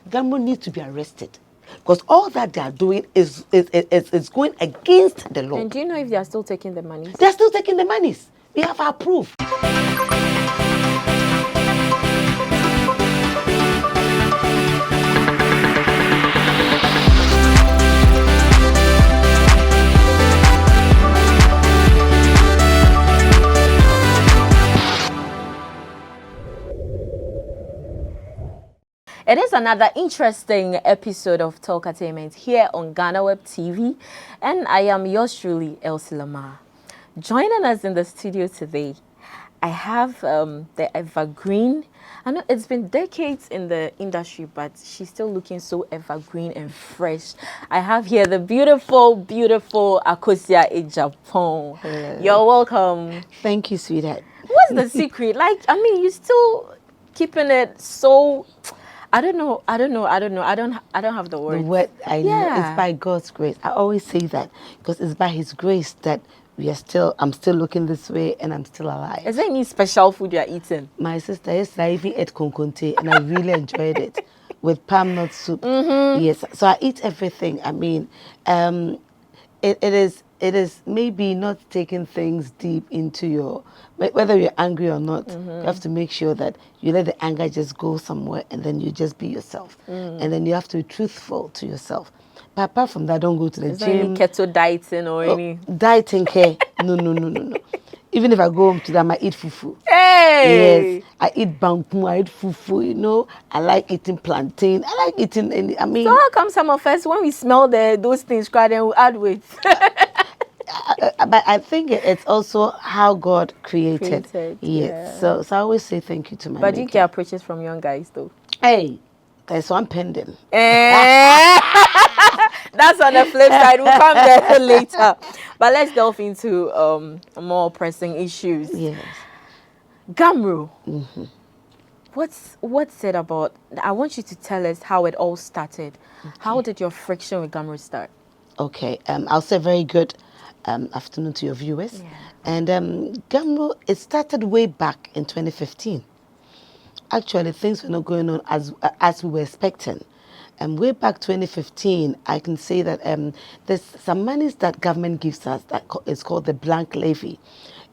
GHAMRO needs to be arrested. Because all that they are doing is going against the law. And do you know if they are still taking the monies? They are still taking the monies. We have our proof. It is another interesting episode of Talkertainment here on GhanaWeb TV, and I am yours truly, Elsie Lamar. Joining us in the studio today, I have the evergreen. I know it's been decades in the industry, but she's still looking so evergreen and fresh. I have here the beautiful, beautiful Akosua Agyapong. You're welcome. Thank you, sweetheart. What's the secret? Like, I mean, you're still keeping it so... I don't know. I don't have the word. The word know it's by God's grace. I always say that because it's by His grace that I'm still looking this way and I'm still alive. Is there any special food you're eating? My sister, yesterday I even ate konkonte and I really enjoyed it with palm nut soup. Yes, so I eat everything. I mean, it is maybe not taking things deep into your, whether you're angry or not, you have to make sure that you let the anger just go somewhere and then you just be yourself. And then you have to be truthful to yourself. But apart from that, don't go to the Is gym. there any keto dieting or any? Dieting care. No. Even if I go home today, I might eat fufu. Hey! Yes, I eat bangku, I eat fufu, you know. I like eating plantain. I like eating any, I mean. So how come some of us, when we smell those things, cry, then we add weight? But I think it's also how God created. Yes. Yeah. So I always say thank you to my But maker. you get approaches from young guys though. Hey, there's one pending. That's on the flip side. We'll come there later. But let's delve into more pressing issues. Yes. GHAMRO. What's it about? I want you to tell us how it all started. Okay. How did your friction with GHAMRO start? Okay. I'll say very good afternoon to your viewers. Yeah. And GHAMRO, it started way back in 2015. Actually, things were not going on as we were expecting. Way back 2015, I can say that there's some monies that government gives us that is called the blank levy.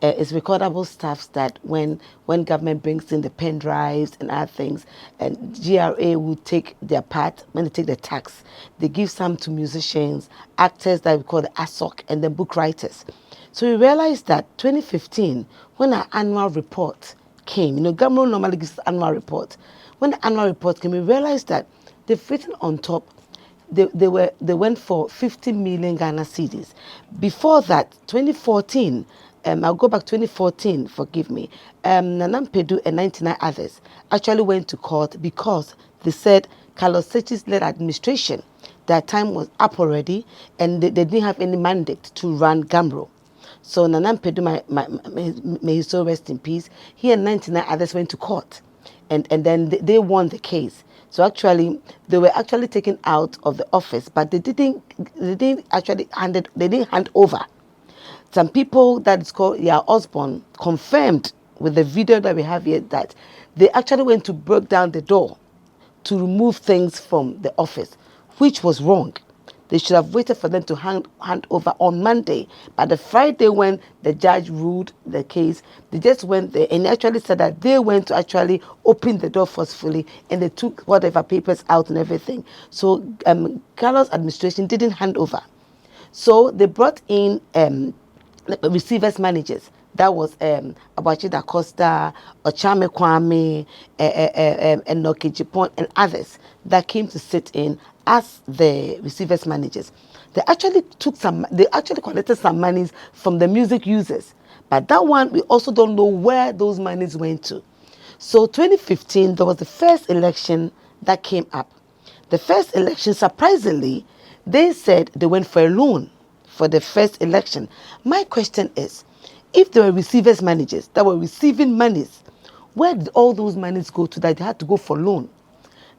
It's recordable stuffs that when government brings in the pen drives and other things, and GRA will take their part when they take the tax. They give some to musicians, actors that we call the ASOC, and then book writers. So we realized that 2015, when our annual report came, you know, GHAMRO normally gives annual report. When the annual report came, we realized that they've written on top, they went for 50 million Ghana cedis. Before that, 2014, I'll go back 2014, forgive me, Nanam Pedu and 99 others actually went to court because they said Carlos Sechi's led administration, their time was up already and they didn't have any mandate to run GHAMRO. So Nanam Pedu, may his soul rest in peace, he and 99 others went to court and then they won the case. So actually, they were actually taken out of the office, but they didn't hand over. Some people that's called Osborne confirmed with the video that we have here that they actually went to break down the door to remove things from the office, which was wrong. They should have waited for them to hand over on Monday. But the Friday when the judge ruled the case, they just went there and actually said that they went to actually open the door forcefully and they took whatever papers out and everything. So Carlos' administration didn't hand over. So they brought in receivers managers. That was Abachi Da Costa, Ochame Kwame, and Nokijipon and others that came to sit in as the receivers managers. They actually collected some monies from the music users. But that one, we also don't know where those monies went to. So 2015, there was the first election that came up. The first election, surprisingly, they said they went for a loan for the first election. My question is, if there were receivers managers that were receiving monies, where did all those monies go to that they had to go for loan?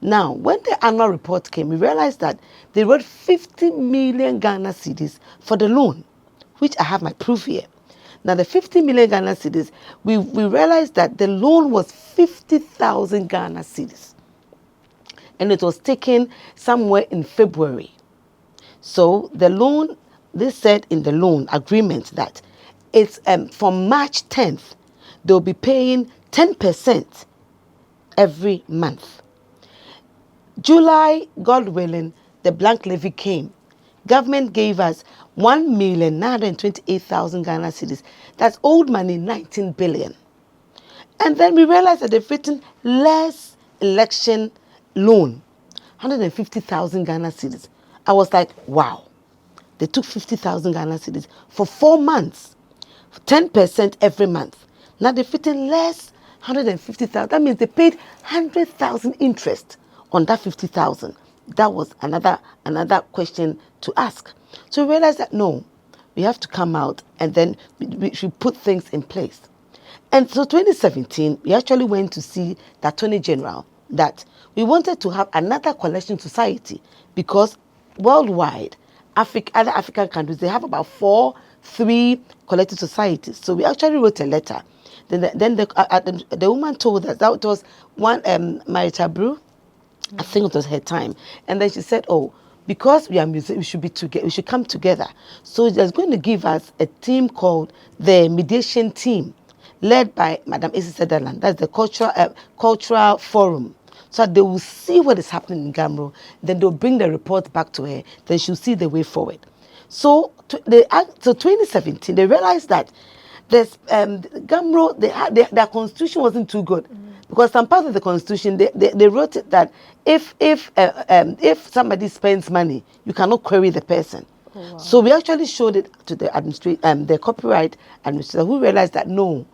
Now, when the annual report came, we realized that they wrote 50 million Ghana cedis for the loan, which I have my proof here. Now, the 50 million Ghana cedis, we realized that the loan was 50,000 Ghana cedis. and it was taken somewhere in February. So the loan, they said in the loan agreement that it's from March 10th, they'll be paying 10% every month. July, God willing, the blank levy came. Government gave us 1,928,000 Ghana cedis. That's old money, 19 billion. And then we realized that they've written less election loan, 150,000 Ghana cedis. I was like, wow. They took 50,000 Ghana cedis for 4 months, 10% every month. Now they've written less, 150,000. That means they paid 100,000 interest on that 50,000. That was another question to ask. So we realized that no, we have to come out and then we should put things in place. And so 2017, we actually went to see the Attorney General that we wanted to have another collection society because worldwide, other African countries, they have about 3 collective societies. So we actually wrote a letter. Then the woman told us that it was one Marita Brew. I think it was her time. And then she said, oh, because we are musicians, we should be together. We should come together. So there's going to give us a team called the mediation team, led by Madam Elsie Lamar. That's the cultural forum. So they will see what is happening in GAMRO. Then they'll bring the report back to her. Then she'll see the way forward. So 2017, they realized that there's GAMRO, their constitution wasn't too good. Because some parts of the constitution, they wrote it that if somebody spends money, you cannot query the person. Oh, wow. So we actually showed it to the the copyright administrator, who realized that the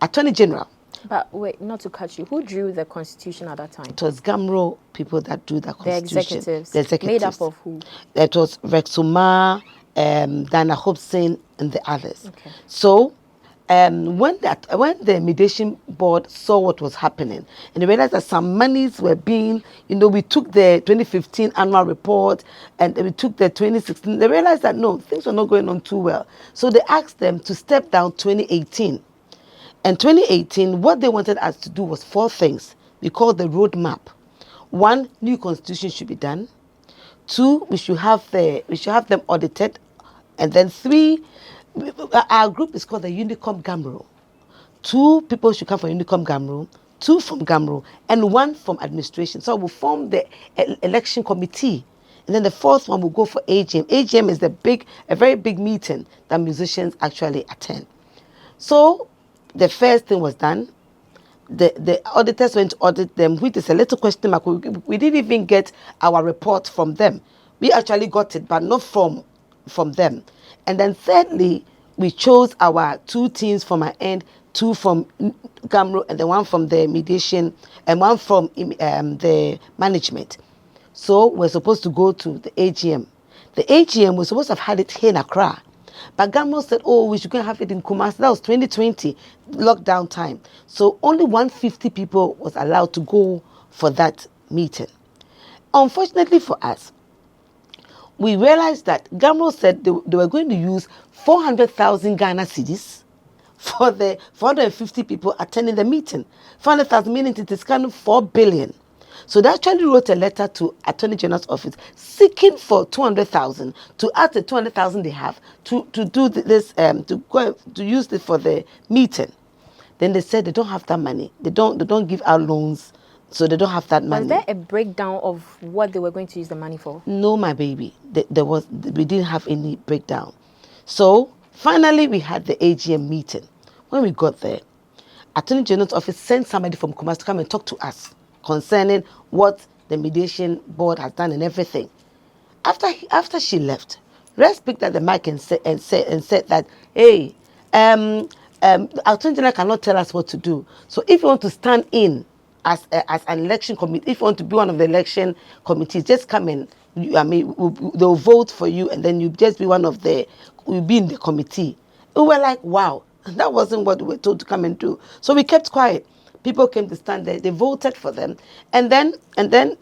Attorney General. But wait, not to cut you, who drew the constitution at that time? It was GAMRO people that drew the constitution. The executives. Made up of who? It was Rexuma, Dana Hobson, and the others. Okay. So when the mediation board saw what was happening and they realized that some monies were being, we took the 2015 annual report and we took the 2016, they realized that no, things were not going on too well. So they asked them to step down 2018. And 2018, what they wanted us to do was 4 things. We called the roadmap. 1, new constitution should be done. 2, we should have them audited. And then 3, our group is called the Unicom GAMRO. 2 people should come from Unicom GAMRO, 2 from GAMRO, and 1 from administration. So we'll form the election committee. And then the 4th one will go for AGM. AGM is a very big meeting that musicians actually attend. So the first thing was done. The auditors went to audit them, which is a little question mark. We didn't even get our report from them. We actually got it, but not from them. And then thirdly, we chose our 2 teams from our end, 2 from GAMRO, and then 1 from the mediation, and 1 from the management. So we're supposed to go to the AGM. The AGM, we're supposed to have had it here in Accra. But GAMRO said, oh, we should go and have it in Kumasi. That was 2020, lockdown time. So only 150 people was allowed to go for that meeting. Unfortunately for us, we realized that GAMRO said they were going to use 400,000 Ghana cedis for the 450 people attending the meeting. 400,000 meaning it is kind of 4 billion. So they actually wrote a letter to Attorney General's office seeking for 200,000 to add the 200,000 they have to do this to use it for the meeting. Then they said they don't have that money. They don't give out loans, so they don't have that money. Was there a breakdown of what they were going to use the money for? No, my baby. We didn't have any breakdown. So finally, we had the AGM meeting. When we got there, Attorney General's office sent somebody from Kumasi to come and talk to us concerning what the mediation board has done and everything. After she left, Rex picked up the mic and said that, hey, Attorney General cannot tell us what to do. So if you want to stand in as an election committee, if you want to be one of the election committees, just come in. They'll vote for you, and then you just be you'll be in the committee. We were like, wow, that wasn't what we were told to come and do. So we kept quiet. People came to stand there. They voted for them. And then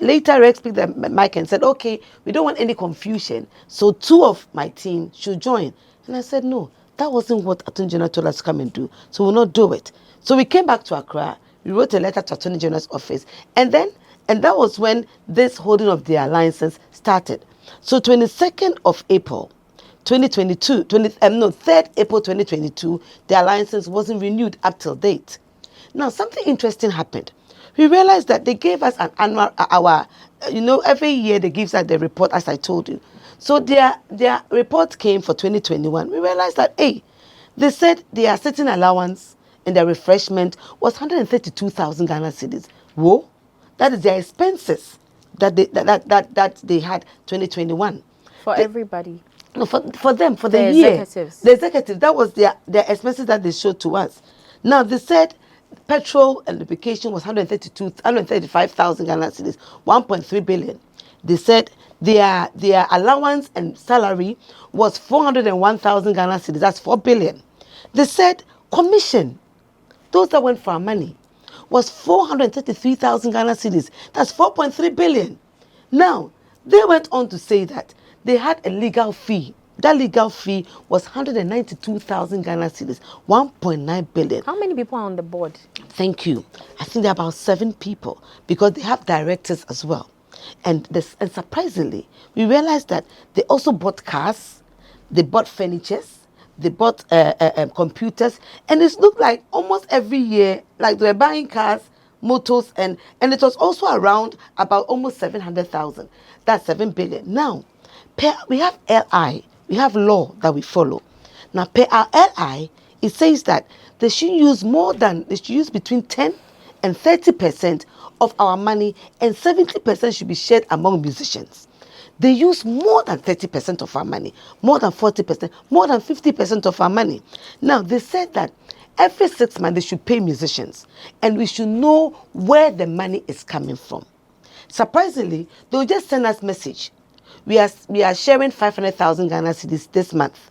later Rex picked the mic and said, okay, we don't want any confusion. So 2 of my team should join. And I said, no, that wasn't what Attorney General told us to come and do. So we'll not do it. So we came back to Accra. We wrote a letter to Attorney General's office. And that was when this holding of their license started. So 22nd of April, 2022, 3rd April 2022, their license wasn't renewed up till date. Now, something interesting happened. We realized that they gave us an annual, every year they give us the report, as I told you. So their report came for 2021. We realized that, hey, they said their sitting allowance and their refreshment was 132,000 Ghana cedis. Whoa, that is their expenses that they had 2021. For everybody. No, for them, for the The year. executives. The executives, that was their expenses that they showed to us. Now, they said petrol and lubrication was 135,000 Ghana cedis, 1.3 billion. They said their allowance and salary was 401,000 Ghana cedis, that's 4 billion. They said commission, those that went for our money, was 433,000 Ghana cedis, that's 4.3 billion. Now, they went on to say that they had a legal fee. That legal fee was 192,000 Ghana cedis, 1.9 billion. How many people are on the board? Thank you. I think there are about 7 people because they have directors as well. And surprisingly, we realized that they also bought cars, they bought furnitures, they bought computers, and it looked like almost every year, like they were buying cars, motors, and it was also around about almost 700,000. That's 7 billion. Now, we have LI, we have law that we follow. Now, per our LI, it says that they should use between 10 and 30% of our money, and 70% should be shared among musicians. They use more than 30% of our money, more than 40%, more than 50% of our money. Now, they said that every 6 months they should pay musicians, and we should know where the money is coming from. Surprisingly, they will just send us message. We are sharing 500,000 Ghana cedis this month.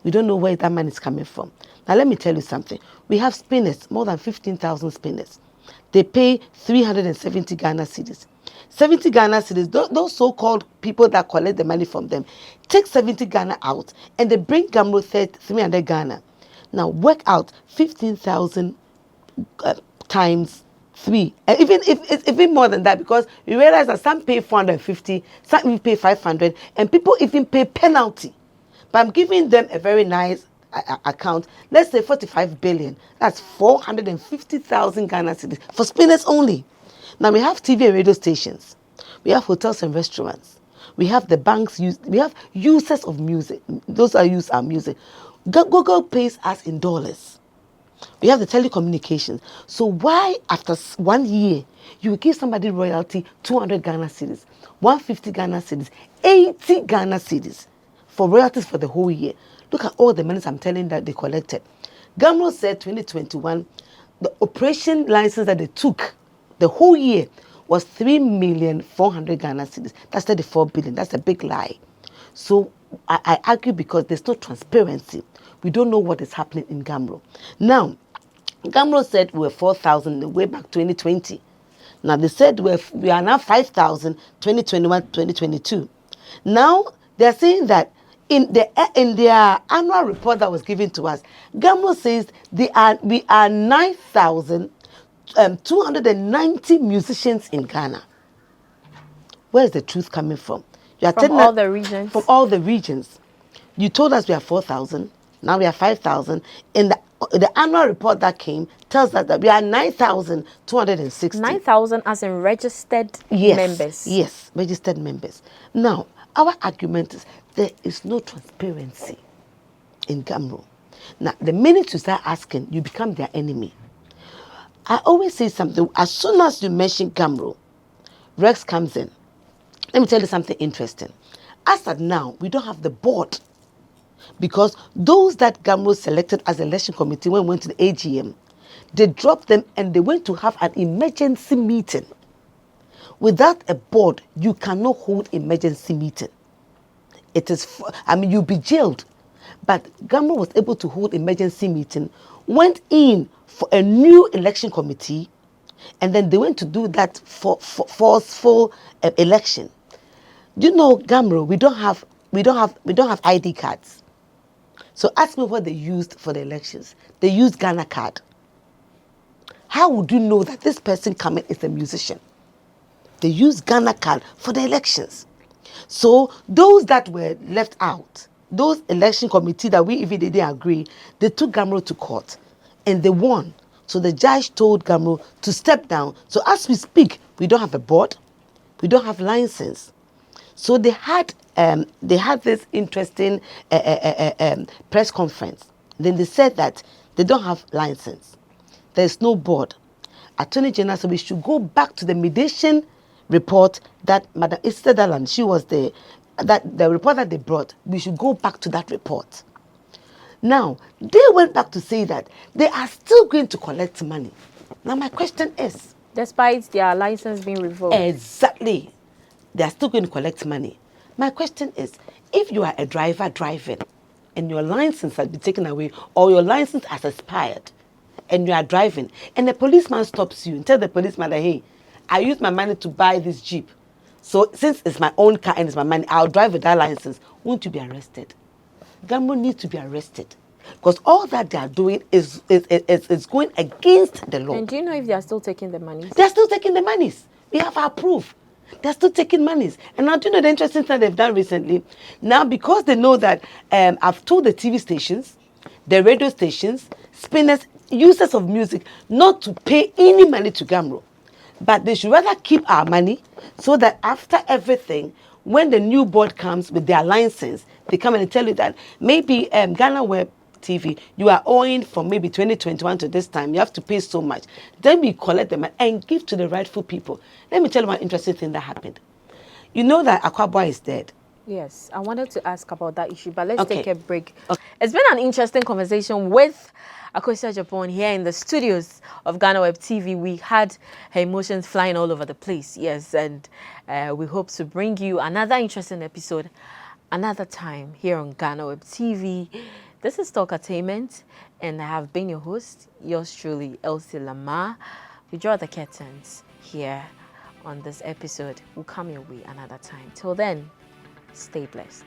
We don't know where that money is coming from. Now, let me tell you something. We have spinners, more than 15,000 spinners. They pay 370 Ghana cedis. 70 Ghana cedis, those so-called people that collect the money from them, take 70 Ghana out and they bring GAMRO 300 Ghana. Now, work out 15,000 times 3. And even if it's even more than that, because we realize that some pay 450, some even pay 500, and people even pay penalty. But I'm giving them a very nice account. Let's say 45 billion. That's 450,000 Ghana cedis for spinners only. Now, we have TV and radio stations. We have hotels and restaurants. We have the banks we have users of music. Those are use our music. Google pays us in dollars. We have the telecommunications. So why after 1 year you give somebody royalty 200 Ghana cedis, 150 Ghana cedis, 80 Ghana cedis for royalties for the whole year? Look at all the monies I'm telling that they collected. GAMRO said 2021, the operation license that they took the whole year was 3,400,000 Ghana cedis. That's 34 billion. That's a big lie. So I argue because there's no transparency. We don't know what is happening in GAMRO. Now, GAMRO said we were 4,000 way back 2020. Now they said we are now 5,000 2021, 2022. Now they're saying that in their annual report that was given to us, GAMRO says we are 9,290 musicians in Ghana. Where is the truth coming from? You are From all the regions. From all the regions. You told us we are 4,000. Now we are 5,000. In the annual report that came tells us that we are 9,260. 9,000 as in registered members. Yes, registered members. Now, our argument is there is no transparency in GAMRO. Now, the minute you start asking, you become their enemy. I always say something. As soon as you mention GAMRO, Rex comes in. Let me tell you something interesting. As at now, we don't have the board. Because those that GAMRO selected as election committee when we went to the AGM, they dropped them and they went to have an emergency meeting. Without a board, you cannot hold emergency meeting. You'll be jailed. But GAMRO was able to hold emergency meeting, went in for a new election committee, and then they went to do that for forceful election. You know, GAMRO, we don't have ID cards. So ask me what they used for the elections. They used Ghana card. How would you know that this person coming is a musician? They use Ghana card for the elections. So those that were left out, those election committee that we even didn't agree, they took GAMRO to court and they won. So the judge told GAMRO to step down. So as we speak, we don't have a board, we don't have license. So they had this interesting press conference. Then they said that they don't have license. There's no board. Attorney General said we should go back to the mediation report that Madam Esther Dalan, she was the report that they brought. We should go back to that report. Now, they went back to say that they are still going to collect money. Now, my question is... Despite their license being revoked. Exactly. They are still going to collect money. My question is, if you are a driver driving and your license has been taken away or your license has expired and you are driving and the policeman stops you and tells the policeman that, hey, I used my money to buy this Jeep. So since it's my own car and it's my money, I'll drive with that license. Won't you be arrested? GAMRO needs to be arrested because all that they are doing is going against the law. And do you know if they are still taking the monies? They're still taking the monies. We have our proof. They're still taking monies. And now, do you know the interesting thing they've done recently? Now, because they know that I've told the TV stations, the radio stations, spinners, users of music, not to pay any money to GAMRO. But they should rather keep our money so that after everything, when the new board comes with their license, they come and tell you that maybe GhanaWeb TV, you are owing from maybe 2021 to this time, you have to pay so much. Then we collect them and give to the rightful people. Let me tell you one interesting thing that happened. You know that Akwaboah is dead. Yes, I wanted to ask about that issue, but let's Okay. take a break. Okay. It's been an interesting conversation with Akosua Agyapong here in the studios of GhanaWeb TV. We had her emotions flying all over the place, yes, and we hope to bring you another interesting episode another time here on GhanaWeb TV. This is Talkertainment, and I have been your host, yours truly, Elsie Lamar. We draw the curtains here on this episode. We'll come your way another time. Till then, stay blessed.